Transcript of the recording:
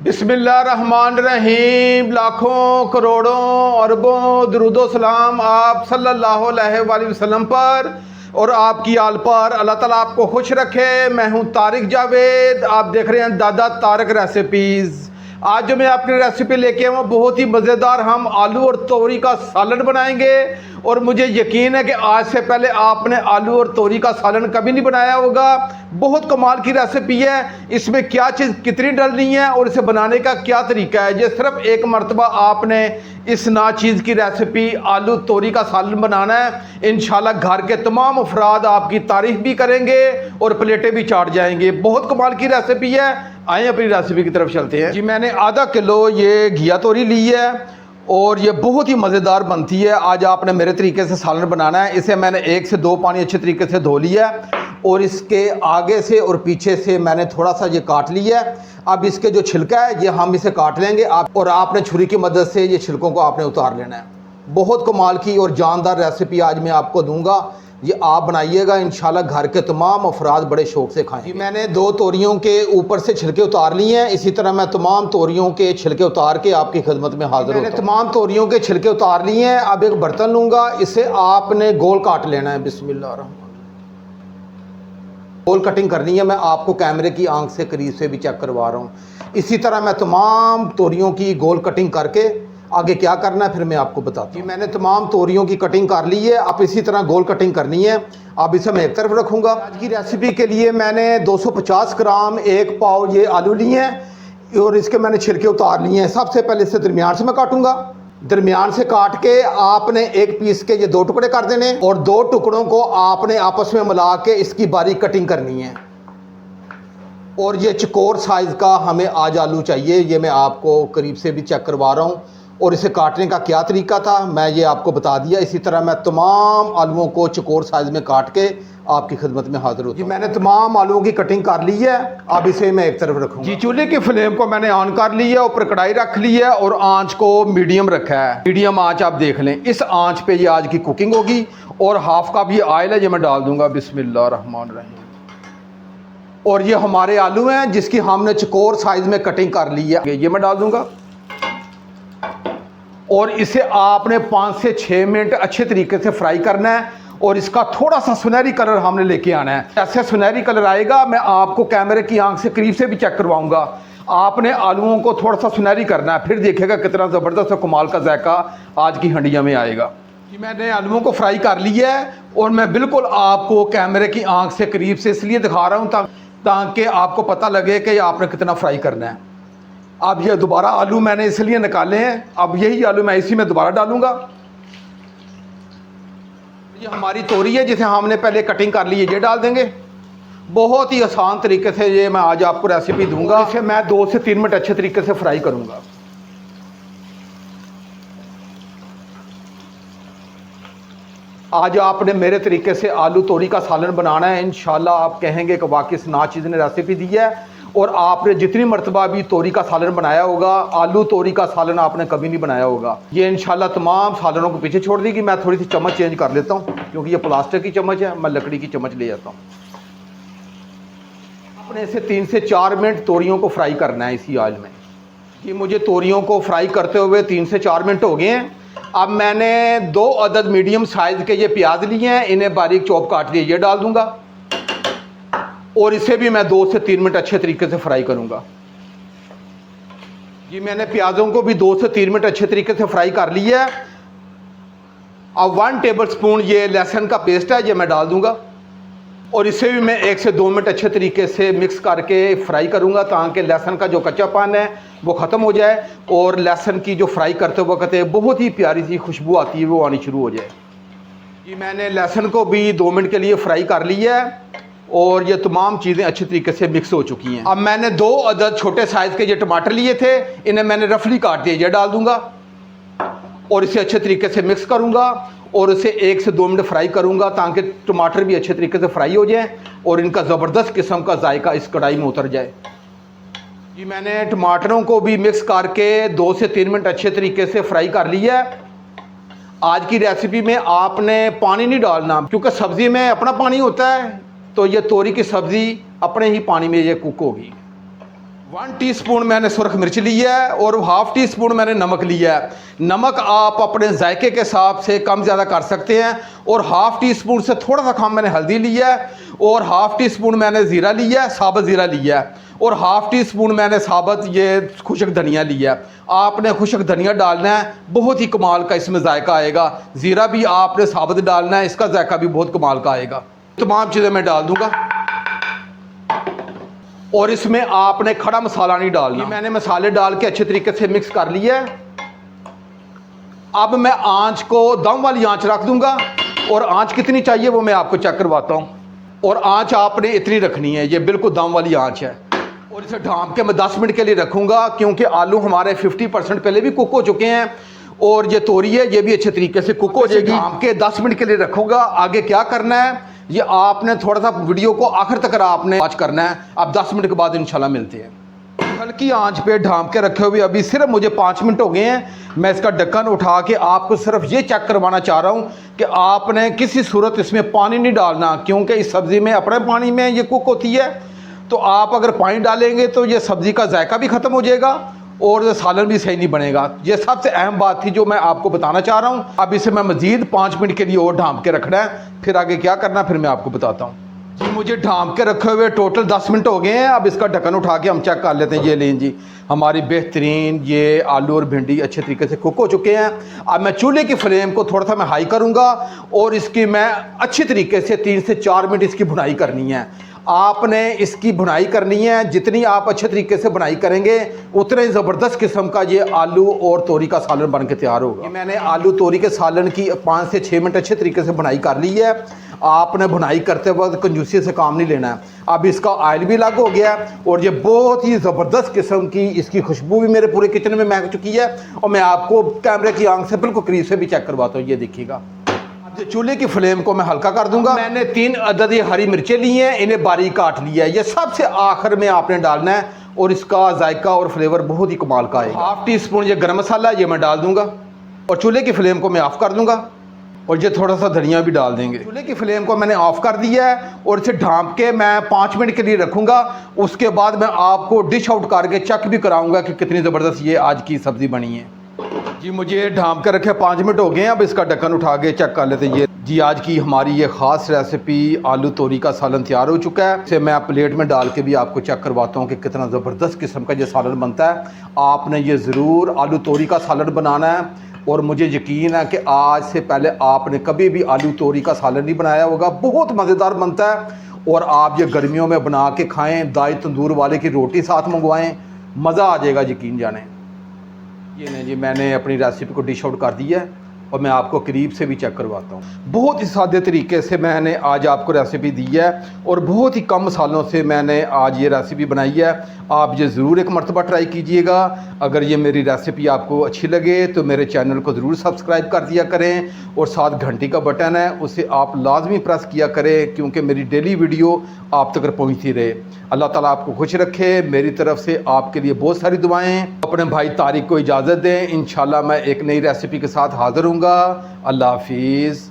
बिस्मिल्लाहिर्रहमानिर्रहीम। लाखों करोड़ों अरबों दरूदो सलाम आप सल्लल्लाहु अलैहि वसल्लम पर और आपकी आल पर। अल्लाह ताला आपको खुश रखे। मैं हूं तारिक जावेद, आप देख रहे हैं दादा तारिक रेसिपीज़। आज जो मैं आपकी रेसिपी लेके आया हूँ बहुत ही मज़ेदार, हम आलू और तोरी का सालन बनाएंगे। और मुझे यकीन है कि आज से पहले आपने आलू और तोरी का सालन कभी नहीं बनाया होगा। बहुत कमाल की रेसिपी है। इसमें क्या चीज़ कितनी डलनी है और इसे बनाने का क्या तरीका है, ये सिर्फ एक मरतबा आपने इस नाचीज़ की रेसिपी आलू तोरी का सालन बनाना है। इंशाल्लाह घर के तमाम अफराद आपकी तारीफ भी करेंगे और प्लेटें भी चाट जाएंगे। बहुत कमाल की रेसिपी है। आइए अपनी रेसिपी की तरफ चलते हैं। जी मैंने आधा किलो ये घिया तोरी ली है और ये बहुत ही मज़ेदार बनती है। आज आपने मेरे तरीके से सालन बनाना है। इसे मैंने 1 से 2 पानी अच्छे तरीके से धो लिया है और इसके आगे से और पीछे से मैंने थोड़ा सा ये काट लिया है। अब इसके जो छिलका है ये हम इसे काट लेंगे और आपने छुरी की मदद से ये छिलकों को आपने उतार लेना है। बहुत कमाल की और जानदार रेसिपी आज मैं आपको दूंगा, ये आप बनाइएगा, इंशाल्लाह घर के तमाम अफराद बड़े शौक से खाएं। मैंने 2 तोरियों के ऊपर से छिलके उतार लिए हैं। इसी तरह मैं तमाम तोरियों के छिलके उतार के आपकी खिदमत में हाजिर हूँ। मैंने तमाम तोरियों के छिलके उतार लिए हैं। अब एक बर्तन लूँगा, इसे आपने गोल काट लेना है। बिस्मिल्लाह गोल कटिंग करनी है। मैं आपको कैमरे की आंख से करीब से भी चेक करवा रहा हूँ। इसी तरह मैं तमाम तोरियों की गोल कटिंग करके आगे क्या करना है फिर मैं आपको बताती हूँ। मैंने तमाम तोरियों की कटिंग कर ली है। अब इसी तरह गोल कटिंग करनी है। अब इसे मैं एक तरफ रखूँगा। आज की रेसिपी के लिए मैंने 250 ग्राम 1 पाव ये आलू लिए हैं और इसके मैंने छिलके उतार लिए हैं। सबसे पहले इसे दरमियान से मैं काटूँगा। दरमियान से काट के आपने एक पीस के ये 2 टुकड़े कर देने और 2 टुकड़ों को आपने आपस में मिला के इसकी बारीक कटिंग करनी है। और ये चकोर साइज़ का हमें आज आलू चाहिए। ये मैं आपको करीब से भी चेक करवा रहा हूँ और इसे काटने का क्या तरीका था मैं ये आपको बता दिया। इसी तरह मैं तमाम आलूओं को चकोर साइज़ में काट के आपकी खिदमत में हाजिर हूँ। जी मैंने तमाम आलूओं की कटिंग कर ली है। अब इसे मैं एक तरफ रखूँगा। जी चूल्हे की फ्लेम को मैंने ऑन कर ली है, ऊपर कढ़ाई रख ली है और आंच को मीडियम रखा है। मीडियम आंच आप देख लें। इस आंच पे ये आज की कुकिंग होगी। और हाफ कप ये ऑयल है, ये मैं डाल दूंगा। बिस्मिल्लाहिर्रहमानिर्रहीम। और ये हमारे आलू हैं जिसकी हमने चकोर साइज़ में कटिंग कर ली है, ये मैं डाल दूंगा। और इसे आपने 5 से 6 मिनट अच्छे तरीके से फ्राई करना है और इसका थोड़ा सा सुनहरी कलर हमने लेके आना है। ऐसे सुनहरी कलर आएगा, मैं आपको कैमरे की आंख से करीब से भी चेक करवाऊंगा। आपने आलूओं को थोड़ा सा सुनहरी करना है, फिर देखेगा कितना ज़बरदस्त और कमाल का जायका आज की हंडिया में आएगा। जी मैंने आलूओं को फ्राई कर लिया है और मैं बिल्कुल आपको कैमरे की आंख से करीब से इसलिए दिखा रहा हूँ ताकि आपको पता लगे कि आपने कितना फ्राई करना है। अब ये दोबारा आलू मैंने इसलिए निकाले हैं। अब यही आलू मैं इसी में दोबारा डालूंगा। ये हमारी तोरी है जिसे हमने पहले कटिंग कर ली है, ये डाल देंगे। बहुत ही आसान तरीके से ये मैं आज आपको रेसिपी दूंगा। इसे मैं 2 से 3 मिनट अच्छे तरीके से फ्राई करूंगा। आज आपने मेरे तरीके से आलू तोरी का सालन बनाना है। इंशाल्लाह आप कहेंगे कि वाकई इस नाचीज़ ने रेसिपी दी है। और आपने जितनी मरतबा भी तोरी का सालन बनाया होगा, आलू तोरी का सालन आपने कभी नहीं बनाया होगा। ये इंशाल्लाह तमाम सालनों को पीछे छोड़ देगी। मैं थोड़ी सी चम्मच चेंज कर लेता हूँ क्योंकि ये प्लास्टिक की चम्मच है, मैं लकड़ी की चम्मच ले जाता हूँ। आपने इसे 3 से 4 मिनट तोरियों को फ्राई करना है इसी ऑयल में। कि मुझे तोरियों को फ्राई करते हुए 3 से 4 मिनट हो गए हैं। अब मैंने 2 अदद मीडियम साइज़ के ये प्याज लिए हैं, इन्हें बारीक चॉप काट लिए, ये डाल दूंगा। और इसे भी मैं 2 से 3 मिनट अच्छे तरीके से फ्राई करूंगा। जी मैंने प्याजों को भी 2 से 3 मिनट अच्छे तरीके से फ्राई कर लिया है। अब 1 टेबलस्पून ये लहसुन का पेस्ट है, ये मैं डाल दूंगा। और इसे भी मैं 1 से 2 मिनट अच्छे तरीके से मिक्स करके फ्राई करूंगा ताकि लहसुन का जो कच्चापन है वो ख़त्म हो जाए और लहसुन की जो फ्राई करते वक्त बहुत ही प्यारी सी खुशबू आती है वो आनी शुरू हो जाए। जी मैंने लहसुन को भी 2 मिनट के लिए फ्राई कर लिया है और ये तमाम चीज़ें अच्छी तरीके से मिक्स हो चुकी हैं। अब मैंने 2 अदद छोटे साइज़ के ये टमाटर लिए थे, इन्हें मैंने रफली काट दिया, ये डाल दूंगा। और इसे अच्छे तरीके से मिक्स करूंगा और इसे 1 से 2 मिनट फ्राई करूंगा ताकि टमाटर भी अच्छे तरीके से फ्राई हो जाए और इनका ज़बरदस्त किस्म का जायका इस कढ़ाई में उतर जाए। जी मैंने टमाटरों को भी मिक्स करके 2 से 3 मिनट अच्छे तरीके से फ्राई कर लिया है। आज की रेसिपी में आपने पानी नहीं डालना क्योंकि सब्ज़ी में अपना पानी होता है, तो ये तोरी की सब्ज़ी अपने ही पानी में ये कुक होगी। 1 टीस्पून मैंने सुरख मिर्च ली है और हाफ़ टी स्पून मैंने नमक लिया है। नमक आप अपने जायके के हिसाब से कम ज़्यादा कर सकते हैं। और हाफ़ टी स्पून से थोड़ा सा कम मैंने हल्दी लिया है और हाफ़ टी स्पून मैंने ज़ीरा लिया है, साबुत ज़ीरा लिया है और हाफ़ टी स्पून मैंने साबुत ये खुशक धनिया लिया है। आपने खुशक धनिया डालना है, बहुत ही कमाल का इसमें जायका आएगा। ज़ीरा भी आपने साबुत डालना है, इसका जायका भी बहुत कमाल का आएगा। तमाम चीज़ें मैं डाल दूँगा और इसमें आपने खड़ा मसाला नहीं डालना। मैंने मसाले डाल के अच्छे तरीके से मिक्स कर लिया है। अब मैं आंच को दम वाली आंच रख दूंगा और आंच कितनी चाहिए वो मैं आपको चेक करवाता हूँ। और आंच आपने इतनी रखनी है, ये बिल्कुल दम वाली आंच है। और इसे ढांप के मैं 10 मिनट के लिए रखूँगा क्योंकि आलू हमारे 50% पहले भी कुक हो चुके हैं और ये तोरी है ये भी अच्छे तरीके से कुक हो जाएगी। ढांप के 10 मिनट के लिए रखूँगा। आगे क्या करना है ये आपने थोड़ा सा वीडियो को आखिर तक आपने वॉच करना है। अब 10 मिनट के बाद इंशाल्लाह मिलते हैं। हल्की आंच पे ढांप के रखे हुए अभी सिर्फ मुझे 5 मिनट हो गए हैं। मैं इसका ढक्कन उठा के आपको सिर्फ ये चेक करवाना चाह रहा हूँ कि आपने किसी सूरत इसमें पानी नहीं डालना क्योंकि इस सब्ज़ी में अपने पानी में ये कुक होती है। तो आप अगर पानी डालेंगे तो ये सब्ज़ी का जायका भी ख़त्म हो जाएगा और सालन भी सही नहीं बनेगा। ये सबसे अहम बात थी जो मैं आपको बताना चाह रहा हूँ। अब इसे मैं मज़ीद 5 मिनट के लिए और ढांप के रखना है, फिर आगे क्या करना फिर मैं आपको बताता हूँ। जी मुझे ढांप के रखे हुए टोटल 10 मिनट हो गए हैं। अब इसका ढक्कन उठा के हम चेक कर लेते हैं। ये लें जी, हमारी बेहतरीन ये आलू और भिंडी अच्छे तरीके से कुक हो चुके हैं। अब मैं चूल्हे की फ्लेम को थोड़ा सा मैं हाई करूँगा और इसकी मैं अच्छी तरीके से 3 से 4 मिनट इसकी भुनाई करनी है। आपने इसकी भुनाई करनी है, जितनी आप अच्छे तरीके से भुनाई करेंगे उतने ज़बरदस्त किस्म का ये आलू और तोरी का सालन बन के तैयार होगा। मैंने आलू तोरी के सालन की 5 से 6 मिनट अच्छे तरीके से भुनाई कर ली है। आपने भुनाई करते वक्त कंजूसी से काम नहीं लेना है। अब इसका ऑयल भी अलग हो गया और ये बहुत ही ज़बरदस्त किस्म की इसकी खुशबू भी मेरे पूरे किचन में महक चुकी है और मैं आपको कैमरे की आंख से बिल्कुल करीब से भी चेक करवाता हूँ। ये देखिएगा, चूल्हे की फ्लेम को मैं हल्का कर दूंगा। मैंने 3 अदद ये हरी मिर्चें ली हैं, इन्हें बारीक काट लिया है। ये सबसे आखिर में आपने डालना है और इसका जायका और फ्लेवर बहुत ही कमाल का है। हाफ़ टी स्पून ये गरम मसाला ये मैं डाल दूंगा और चूल्हे की फ्लेम को मैं ऑफ़ कर दूंगा और ये थोड़ा सा धनिया भी डाल देंगे। चूल्हे की फ्लेम को मैंने ऑफ़ कर दिया है और इसे ढांप के मैं 5 मिनट के लिए रखूँगा। उसके बाद मैं आपको डिश आउट करके चेक भी कराऊँगा कि कितनी ज़बरदस्त ये आज की सब्ज़ी बनी है। जी मुझे ढांप कर रखे 5 मिनट हो गए हैं। अब इसका ढक्कन उठा के चेक कर लेते हैं। ये जी आज की हमारी ये ख़ास रेसिपी आलू तोरी का सालन तैयार हो चुका है। इसे मैं प्लेट में डाल के भी आपको चेक करवाता हूँ कि कितना ज़बरदस्त किस्म का ये सालन बनता है। आपने ये ज़रूर आलू तोरी का सालन बनाना है और मुझे यकीन है कि आज से पहले आपने कभी भी आलू तोरी का सालन नहीं बनाया होगा। बहुत मज़ेदार बनता है और आप ये गर्मियों में बना के खाएँ, दाई तंदूर वाले की रोटी साथ मंगवाएँ, मज़ा आ जाएगा यकीन जाने। ये नहीं जी, मैंने अपनी रेसिपी को डिश आउट कर दिया है और मैं आपको करीब से भी चेक करवाता हूँ। बहुत ही सादे तरीके से मैंने आज आपको रेसिपी दी है और बहुत ही कम मसालों से मैंने आज ये रेसिपी बनाई है। आप ये ज़रूर एक मरतबा ट्राई कीजिएगा। अगर ये मेरी रेसिपी आपको अच्छी लगे तो मेरे चैनल को ज़रूर सब्सक्राइब कर दिया करें और साथ घंटी का बटन है उसे आप लाजमी प्रेस किया करें क्योंकि मेरी डेली वीडियो आप तक पहुँचती रहे। अल्लाह ताला आपको खुश रखे। मेरी तरफ से आपके लिए बहुत सारी दुआएँ। अपने भाई तारिक को इजाज़त दें। इंशाल्लाह मैं एक नई रेसिपी के साथ हाज़िर हूँगा। अल्लाह हाफिज़।